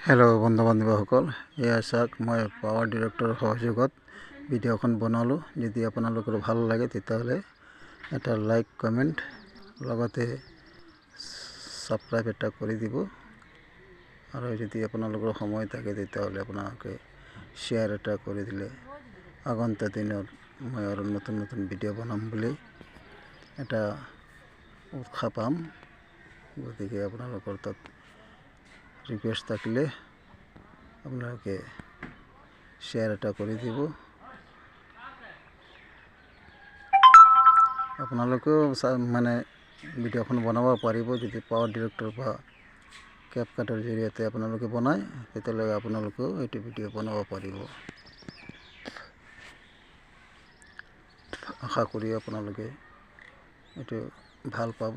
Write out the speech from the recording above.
Hello' বন্ধু বান্ধৱীসকল, এয়া চাওক মই পাৱাৰ ডিৰেক্টৰৰ সহযোগত ভিডিঅ'খন বনালোঁ। যদি আপোনালোকৰ ভাল লাগে তেতিয়াহ'লে এটা লাইক কমেণ্ট লগতে ছাবস্ক্ৰাইব এটা কৰি দিব, আৰু যদি আপোনালোকৰ সময় থাকে তেতিয়াহ'লে আপোনালোকে শ্বেয়াৰ এটা কৰি দিলে আগন্তুক দিনত মই আৰু নতুন নতুন ভিডিঅ' বনাম বুলি এটা উৎসাহ পাম। গতিকে আপোনালোকৰ তাত ৰিকুৱেষ্ট থাকিলে আপোনালোকে শ্বেয়াৰ এটা কৰি দিব। আপোনালোকেও মানে ভিডিঅ'খন বনাব পাৰিব। যদি পাৱাৰ ডিৰেক্টৰ বা কেপকাটৰ জৰিয়তে আপোনালোকে বনায় তেতিয়াহ'লে আপোনালোকেও এইটো ভিডিঅ' বনাব পাৰিব। আশা কৰি আপোনালোকে এইটো ভাল পাব।